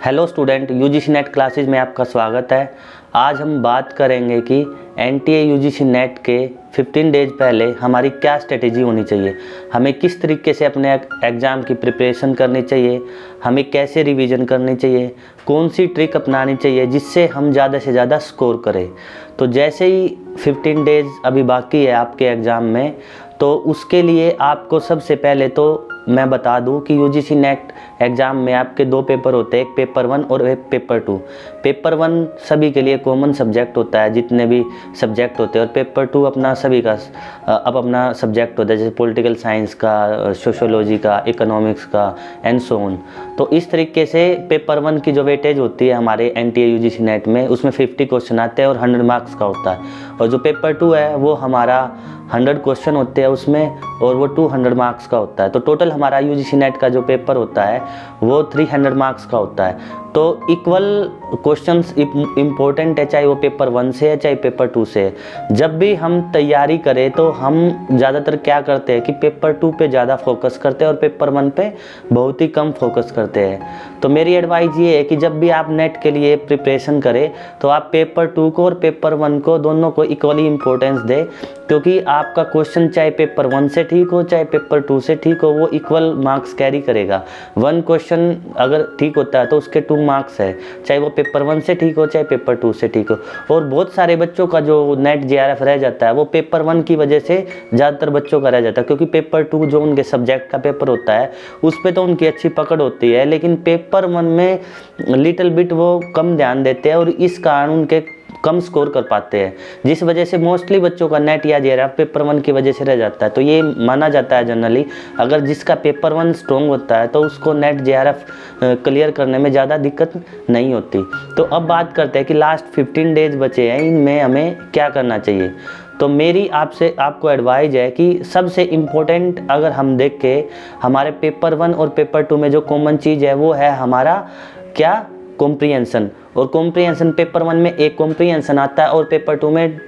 Hello student, UGC net classes में आपका स्वागत है। आज हम बात करेंगे कि एनटीए यूजीसी नेट के 15 डेज पहले हमारी क्या स्ट्रेटेजी होनी चाहिए, हमें किस तरीके से अपने एग्ज़ाम की प्रिपरेशन करनी चाहिए, हमें कैसे रिवीजन करनी चाहिए, कौन सी ट्रिक अपनानी चाहिए जिससे हम ज़्यादा से ज़्यादा स्कोर करें। तो जैसे ही 15 डेज अभी बाकी है आपके एग्ज़ाम में, तो उसके लिए आपको सबसे पहले तो मैं बता दूं कि यूजीसी नेट एग्ज़ाम में आपके 2 पेपर होते हैं, एक पेपर 1 और एक पेपर 2। पेपर 1 सभी के लिए कॉमन सब्जेक्ट होता है, जितने भी सब्जेक्ट होते हैं, और पेपर 2 अपना सभी का अब अपना सब्जेक्ट होता है, जैसे पॉलिटिकल साइंस का, सोशियोलॉजी का, इकोनॉमिक्स का एंड सो ऑन। तो इस तरीके से पेपर 1 की जो वेटेज होती है हमारे एनटीए यूजीसी नेट में, उसमें 50 क्वेश्चन आते हैं और 100 मार्क्स का होता है। और जो पेपर 2 है वो हमारा 100 क्वेश्चन होते हैं उसमें, और वो 200 मार्क्स का होता है। तो टोटल हमारा यूजीसी नेट का जो पेपर होता है वो 300 मार्क्स का होता है। तो इक्वल क्वेश्चंस इम्पोर्टेंट है, चाहे वो पेपर 1 से है चाहे पेपर 2 से है। जब भी हम तैयारी करें तो हम ज़्यादातर क्या करते हैं कि पेपर 2 पे ज़्यादा फोकस करते हैं और पेपर 1 पे बहुत ही कम फोकस करते हैं। तो मेरी एडवाइस ये है कि जब भी आप नेट के लिए प्रिपरेशन करें तो आप पेपर 2 को और पेपर 1 को दोनों को इक्वली इम्पोर्टेंस दें, क्योंकि आपका क्वेश्चन चाहे पेपर 1 से ठीक हो चाहे पेपर 2 से ठीक हो, वो इक्वल मार्क्स कैरी करेगा। 1 क्वेश्चन अगर ठीक होता है तो उसके 2 मार्क्स है, चाहे वो पेपर 1 से ठीक हो चाहे पेपर 2 से ठीक हो। और बहुत सारे बच्चों का जो नेट जेआरएफ रह जाता है वो पेपर 1 की वजह से ज़्यादातर बच्चों का रह जाता है, क्योंकि पेपर 2 जो उनके सब्जेक्ट का पेपर होता है उस पर तो उनकी अच्छी पकड़ होती है, लेकिन पेपर 1 में लिटिल बिट वो कम ध्यान देते हैं और इस कारण उनके कम स्कोर कर पाते हैं, जिस वजह से मोस्टली बच्चों का नेट या जेआरएफ पेपर 1 की वजह से रह जाता है। तो ये माना जाता है जनरली, अगर जिसका पेपर 1 स्ट्रॉन्ग होता है तो उसको नेट जेआरएफ क्लियर करने में ज़्यादा दिक्कत नहीं होती। तो अब बात करते हैं कि लास्ट 15 डेज बचे हैं, इनमें हमें क्या करना चाहिए। तो मेरी आपको एडवाइज है कि सबसे इम्पोर्टेंट अगर हम देख के हमारे पेपर 1 और पेपर 2 में जो कॉमन चीज़ है वो है हमारा क्या, कॉम्प्रिहेंशन। और कॉम्प्रिहेंशन पेपर 1 में 1 कॉम्प्रिहेंशन आता है और पेपर 2 में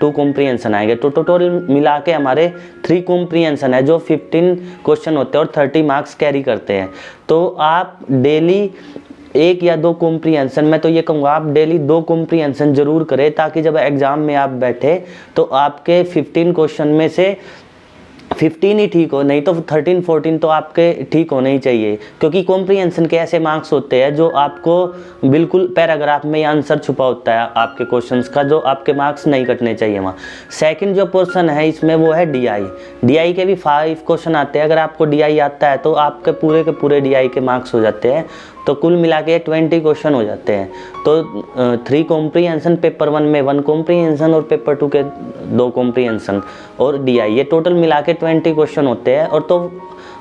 2 कॉम्प्रिहेंशन आएंगे। तो टोटल मिला के हमारे 3 कॉम्प्रिहेंशन है जो 15 क्वेश्चन होते हैं और 30 मार्क्स कैरी करते हैं। तो आप डेली 1 या 2 कॉम्प्रिहेंशन, मैं तो ये कहूँगा आप डेली 2 कॉम्प्रिहेंशन जरूर करें, ताकि जब एग्ज़ाम में आप बैठे तो आपके 15 क्वेश्चन में से 15 ही ठीक हो, नहीं तो 13-14 तो आपके ठीक होने ही चाहिए, क्योंकि कॉम्प्रिहेंशन के ऐसे मार्क्स होते हैं जो आपको बिल्कुल पैराग्राफ में आंसर छुपा होता है आपके क्वेश्चंस का, जो आपके मार्क्स नहीं कटने चाहिए वहाँ। सेकंड जो पोर्शन है इसमें वो है डीआई के भी 5 क्वेश्चन आते हैं। अगर आपको डीआई आता है तो आपके पूरे डीआई के मार्क्स हो जाते हैं, तो कुल मिला के 20 क्वेश्चन हो जाते हैं। तो 3 कॉम्प्रिहेंशन पेपर 1 में, 1 कॉम्प्रिहेंशन और पेपर 2 के 2 कॉम्प्रिहेंशन और डीआई, ये टोटल मिला के 20 क्वेश्चन होते हैं। और तो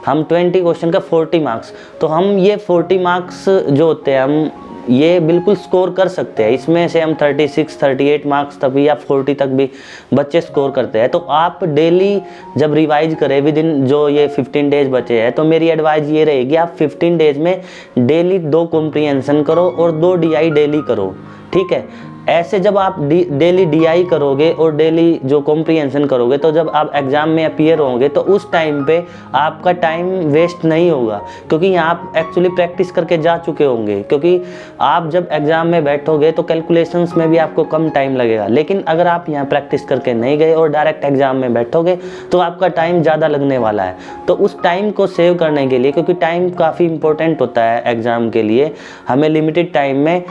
हम 20 क्वेश्चन का 40 मार्क्स, तो हम ये 40 मार्क्स जो होते हैं हम ये बिल्कुल स्कोर कर सकते हैं। इसमें से हम 36-38 मार्क्स तक भी या 40 तक भी बच्चे स्कोर करते हैं। तो आप डेली जब रिवाइज करें विद इन जो ये 15 डेज बचे हैं, तो मेरी एडवाइस ये रहेगी आप 15 डेज में डेली 2 कॉम्प्रिहेंशन करो और 2 डीआई डेली करो, ठीक है। ऐसे जब आप डेली डीआई करोगे और डेली जो कॉम्प्रिहेंशन करोगे, तो जब आप एग्ज़ाम में अपीयर होंगे तो उस टाइम पे आपका टाइम वेस्ट नहीं होगा, क्योंकि यहाँ आप एक्चुअली प्रैक्टिस करके जा चुके होंगे। क्योंकि आप जब एग्ज़ाम में बैठोगे तो कैलकुलेशंस में भी आपको कम टाइम लगेगा, लेकिन अगर आप यहाँ प्रैक्टिस करके नहीं गए और डायरेक्ट एग्ज़ाम में बैठोगे तो आपका टाइम ज़्यादा लगने वाला है। तो उस टाइम को सेव करने के लिए, क्योंकि टाइम काफ़ी इंपॉर्टेंट होता है एग्ज़ाम के लिए, हमें लिमिटेड टाइम में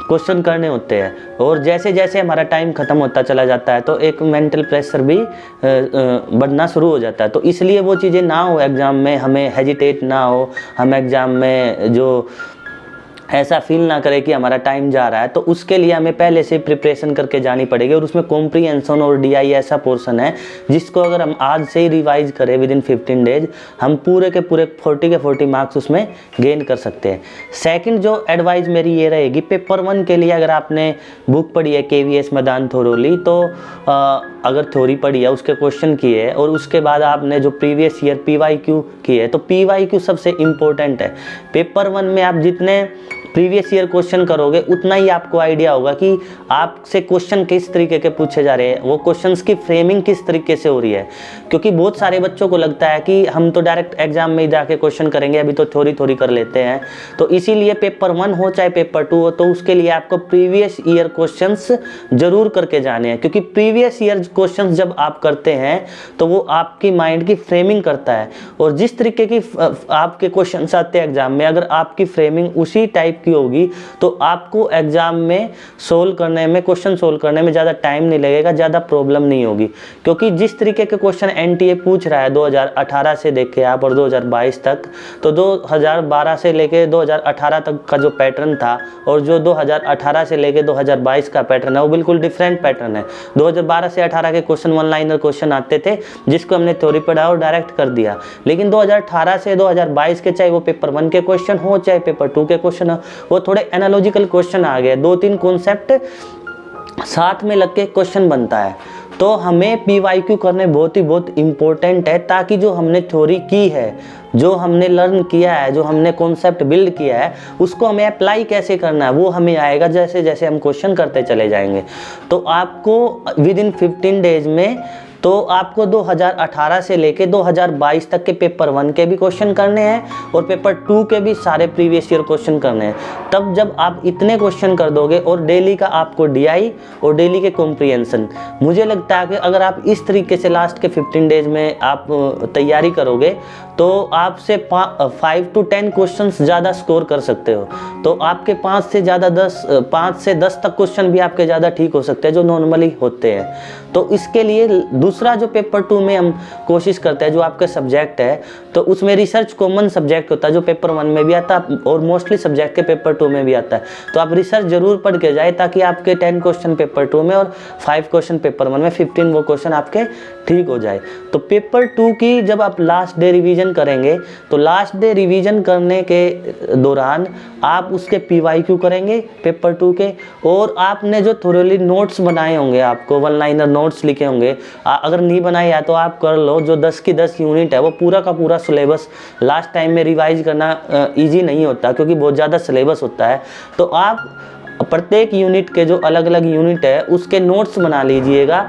क्वेश्चन करने होते हैं। और जैसे जैसे हमारा टाइम ख़त्म होता चला जाता है तो एक मेंटल प्रेशर भी बढ़ना शुरू हो जाता है। तो इसलिए वो चीज़ें ना हो एग्ज़ाम में, हमें हेजिटेट ना हो, हम एग्ज़ाम में जो ऐसा फील ना करे कि हमारा टाइम जा रहा है, तो उसके लिए हमें पहले से प्रिपरेशन करके जानी पड़ेगी। और उसमें कॉम्प्रिहेंशन और डीआई ऐसा पोर्शन है जिसको अगर हम आज से ही रिवाइज करें विद इन 15 डेज, हम पूरे के पूरे 40 के 40 मार्क्स उसमें गेन कर सकते हैं। सेकंड जो एडवाइस मेरी ये रहेगी, पेपर 1 के लिए अगर आपने बुक पढ़ी है केवीएस मदान थोरोली, तो अगर थ्योरी पढ़ी है, उसके क्वेश्चन किए है, और उसके बाद आपने जो प्रीवियस ईयर पीवाईक्यू की है, तो पीवाईक्यू सबसे इम्पोर्टेंट है। पेपर 1 में आप जितने प्रीवियस ईयर क्वेश्चन करोगे उतना ही आपको आइडिया होगा कि आपसे क्वेश्चन किस तरीके के पूछे जा रहे हैं, वो क्वेश्चंस की फ्रेमिंग किस तरीके से हो रही है। क्योंकि बहुत सारे बच्चों को लगता है कि हम तो डायरेक्ट एग्जाम में ही जाके क्वेश्चन करेंगे, अभी तो थ्योरी थोड़ी कर लेते हैं। तो इसीलिए पेपर 1 हो चाहे पेपर 2 हो, तो उसके लिए आपको प्रीवियस ईयर क्वेश्चंस जरूर करके जाने हैं। क्योंकि प्रीवियस ईयर क्वेश्चंस जब आप करते हैं तो वो आपकी माइंड की फ्रेमिंग करता है, और जिस तरीके की आपके क्वेश्चंस आते हैं एग्जाम में, अगर आपकी फ्रेमिंग उसी टाइप की होगी तो आपको एग्जाम में सोल्व करने में, क्वेश्चन सोल्व करने में ज़्यादा टाइम नहीं लगेगा, ज़्यादा प्रॉब्लम नहीं होगी। क्योंकि जिस तरीके के क्वेश्चन एनटीए पूछ रहा है 2018 से देखे आप और 2022 तक, तो 2012 से लेके 2018 तक का जो पैटर्न था और जो 2018 से लेके 2022 का पैटर्न है वो बिल्कुल डिफरेंट पैटर्न है। 2012 से 18 के क्वेश्चन वन लाइनर क्वेश्चन आते थे जिसको हमने थ्योरी पढ़ा और डायरेक्ट कर दिया। लेकिन 2018 से 2022 के, चाहे वो पेपर 1 के क्वेश्चन हो चाहे पेपर 2 के क्वेश्चन हो, वो थोड़े एनालॉजिकल क्वेश्चन आ गए, 2-3 कॉन्सेप्ट साथ में लग के क्वेश्चन बनता है। तो हमें पीवाईक्यू करने बहुत इंपॉर्टेंट है, ताकि जो हमने थ्योरी की है, जो हमने लर्न किया है, जो हमने कॉन्सेप्ट बिल्ड किया है, उसको हमें अप्लाई कैसे करना है वो हमें आएगा जैसे जैसे हम क्वेश्चन करते चले जाएंगे। तो आपको विद इन 15 डेज में तो आपको 2018 से लेके 2022 तक के पेपर 1 के भी क्वेश्चन करने हैं और पेपर 2 के भी सारे प्रीवियस ईयर क्वेश्चन करने हैं। तब जब आप इतने क्वेश्चन कर दोगे और डेली का आपको डीआई और डेली के कॉम्प्रिहेंशन, मुझे लगता है कि अगर आप इस तरीके से लास्ट के 15 डेज में आप तैयारी करोगे तो आपसे 5 to 10 क्वेश्चंस ज़्यादा स्कोर कर सकते हो। तो आपके 5 से 10 तक क्वेश्चन भी आपके ज़्यादा ठीक हो सकते हैं जो नॉर्मली होते हैं। तो इसके लिए दूसरा जो पेपर 2 में हम कोशिश करते हैं, जो आपका सब्जेक्ट है, तो उसमें रिसर्च कॉमन सब्जेक्ट होता है जो पेपर 1 में भी आता है और मोस्टली सब्जेक्ट के पेपर 2 में भी आता है। तो आप रिसर्च जरूर पढ़ के जाए ताकि आपके 10 क्वेश्चन पेपर 2 में और 5 क्वेश्चन पेपर 1 में, 15 वो क्वेश्चन आपके ठीक हो जाए। तो पेपर 2 की जब आप लास्ट डे रिवीजन करेंगे तो लास्ट डे रिवीजन करने के दौरान आप उसके पीवाईक्यू करेंगे पेपर 2 के, और आपने जो थोरोली नोट्स बनाए होंगे, आपको वन लाइनर नोट्स लिखे होंगे, अगर नहीं बनाए या तो आप कर लो। जो 10 की 10 यूनिट है वो पूरा का पूरा सिलेबस लास्ट टाइम में रिवाइज करना ईजी नहीं होता क्योंकि बहुत ज़्यादा सिलेबस होता है। तो आप प्रत्येक यूनिट के जो अलग अलग यूनिट है उसके नोट्स बना लीजिएगा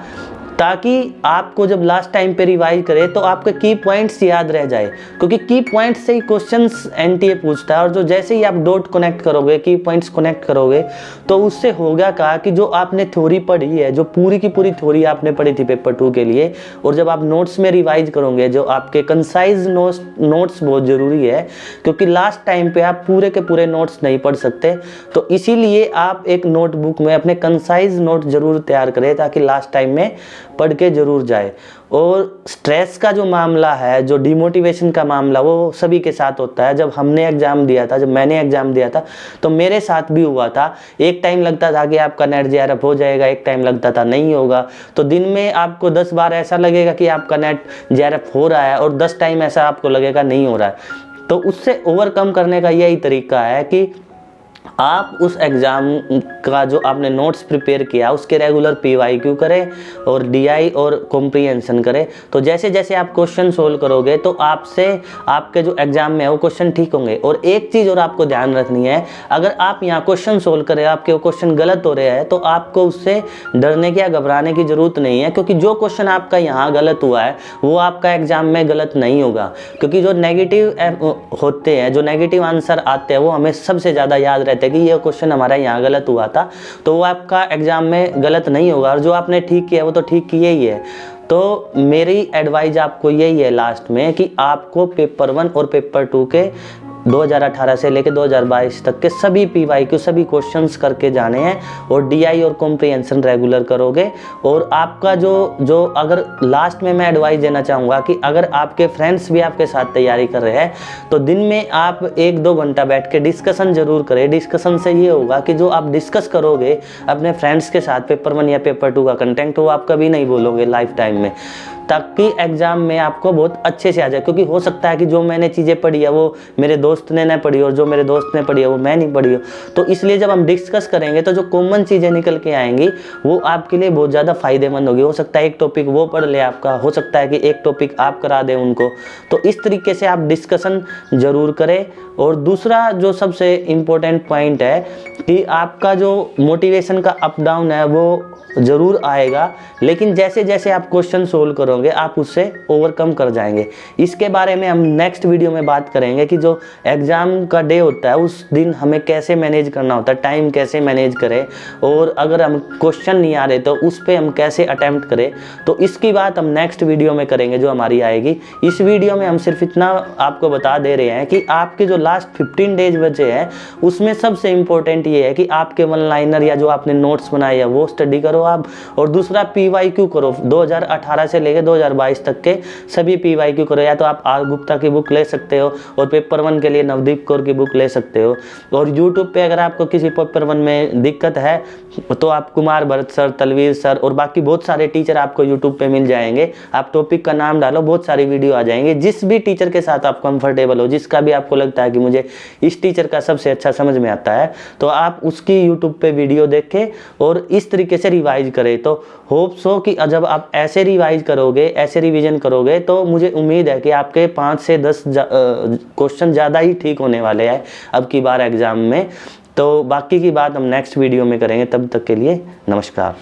ताकि आपको जब लास्ट टाइम पे रिवाइज करे तो आपके की पॉइंट्स याद रह जाए। क्योंकि की पॉइंट्स से ही क्वेश्चंस एनटीए पूछता है, और जो जैसे ही आप डॉट कनेक्ट करोगे, की पॉइंट्स कनेक्ट करोगे, तो उससे होगा क्या कि जो आपने थ्योरी पढ़ी है, जो पूरी की पूरी थ्योरी आपने पढ़ी थी पेपर 2 के लिए, और जब आप नोट्स में रिवाइज करोगे, जो आपके कंसाइज नोट्स बहुत ज़रूरी है क्योंकि लास्ट टाइम पे आप पूरे के पूरे नोट्स नहीं पढ़ सकते। तो इसीलिए आप एक नोटबुक में अपने कंसाइज नोट जरूर तैयार करें ताकि लास्ट टाइम में पढ़ के जरूर जाए। और स्ट्रेस का जो मामला है, जो डिमोटिवेशन का मामला, वो सभी के साथ होता है। जब हमने एग्जाम दिया था, जब मैंने एग्जाम दिया था, तो मेरे साथ भी हुआ था। एक टाइम लगता था कि आपका नेट जेआरएफ हो जाएगा, एक टाइम लगता था नहीं होगा। तो दिन में आपको 10 बार ऐसा लगेगा कि आपका नेट जेआरएफ हो रहा है और 10 टाइम ऐसा आपको लगेगा नहीं हो रहा है। तो उससे ओवरकम करने का यही तरीका है कि आप उस एग्ज़ाम का जो आपने नोट्स प्रिपेयर किया उसके रेगुलर पीवाईक्यू करें और डीआई और कॉम्प्रिहेंशन करें। तो जैसे जैसे आप क्वेश्चन सोल्व करोगे तो आपसे आपके जो एग्ज़ाम में है वो क्वेश्चन ठीक होंगे। और एक चीज़ और आपको ध्यान रखनी है, अगर आप यहाँ क्वेश्चन सोल्व करें, आपके वो क्वेश्चन गलत हो रहे हैं, तो आपको उससे डरने की या घबराने की ज़रूरत नहीं है। क्योंकि जो क्वेश्चन आपका यहाँ गलत हुआ है वो आपका एग्ज़ाम में गलत नहीं होगा। क्योंकि जो नेगेटिव होते हैं, जो नेगेटिव आंसर आते हैं, वो हमें सबसे ज़्यादा याद रहते हैं कि ये क्वेश्चन हमारा यहाँ गलत हुआ था, तो वो आपका एग्जाम में गलत नहीं होगा। और जो आपने ठीक किया वो तो ठीक किया ही है। तो मेरी एडवाइस आपको यही है लास्ट में कि आपको पेपर 1 और पेपर 2 के 2018 से लेकर 2022 तक के सभी पीवाईक्यू, सभी क्वेश्चंस करके जाने हैं और डीआई और कॉम्प्रिहेंशन रेगुलर करोगे। और आपका जो अगर लास्ट में मैं एडवाइस देना चाहूँगा कि अगर आपके फ्रेंड्स भी आपके साथ तैयारी कर रहे हैं तो दिन में आप 1-2 घंटा बैठ के डिस्कशन जरूर करें। डिस्कशन से ये होगा कि जो आप डिस्कस करोगे अपने फ्रेंड्स के साथ पेपर 1 या पेपर 2 का कंटेंट, वो आप कभी नहीं बोलोगे लाइफ टाइम में। ताकि एग्ज़ाम में आपको बहुत अच्छे से आ जाए। क्योंकि हो सकता है कि जो मैंने चीज़ें पढ़ी है वो मेरे दोस्त ने ना पढ़ी और जो मेरे दोस्त ने पढ़ी है वो मैं नहीं पढ़ी हो। तो इसलिए जब हम डिस्कस करेंगे तो जो कॉमन चीज़ें निकल के आएंगी वो आपके लिए बहुत ज़्यादा फायदेमंद होगी। हो सकता है एक टॉपिक वो पढ़ ले आपका, हो सकता है कि एक टॉपिक आप करा दें उनको। तो इस तरीके से आप डिस्कशन ज़रूर करें। और दूसरा जो सबसे इम्पोर्टेंट पॉइंट है कि आपका जो मोटिवेशन का अप डाउन है वो ज़रूर आएगा, लेकिन जैसे जैसे आप क्वेश्चन सोल्व करोगे आप उससे ओवरकम कर जाएंगे। इसके बारे में हम नेक्स्ट वीडियो में बात करेंगे कि जो एग्ज़ाम का डे होता है उस दिन हमें कैसे मैनेज करना होता है, टाइम कैसे मैनेज करें, और अगर हम क्वेश्चन नहीं आ रहे तो उस पर हम कैसे अटैम्प्ट करें। तो इसकी बात हम नेक्स्ट वीडियो में करेंगे जो हमारी आएगी। इस वीडियो में हम सिर्फ इतना आपको बता दे रहे हैं कि आपके जो लास्ट 15 डेज बचे हैं उसमें सबसे इम्पोर्टेंट ये है कि आपके वन लाइनर या जो आपने नोट्स बनाए हैं वो स्टडी करो आप। और दूसरा PYQ करो, 2018 से लेकर 2022 तक के सभी PYQ करो। या तो आप आर गुप्ता की बुक ले सकते हो और पेपर 1 के लिए नवदीप कौर की बुक ले सकते हो। और यूट्यूब पे अगर आपको किसी पेपर 1 में दिक्कत है तो आप कुमार भरत सर, तलवीर सर और बाकी बहुत सारे टीचर आपको यूट्यूब पे मिल जाएंगे। आप टॉपिक का नाम डालो, बहुत सारी वीडियो आ जाएंगे। जिस भी टीचर के साथ आप कंफर्टेबल हो, जिसका भी आपको लगता है कि मुझे इस टीचर का सबसे अच्छा समझ में आता है, तो आप उसकी यूट्यूब पे वीडियो देखें और इस तरीके से रिवाइज करें। तो होप सो कि जब आप ऐसे रिवाइज करोगे, ऐसे रिवीजन करोगे, तो मुझे उम्मीद है कि आपके 5 से 10 क्वेश्चन ज़्यादा ही ठीक होने वाले हैं अब की बार एग्जाम में। तो बाकी की बात हम नेक्स्ट वीडियो में करेंगे। तब तक के लिए नमस्कार।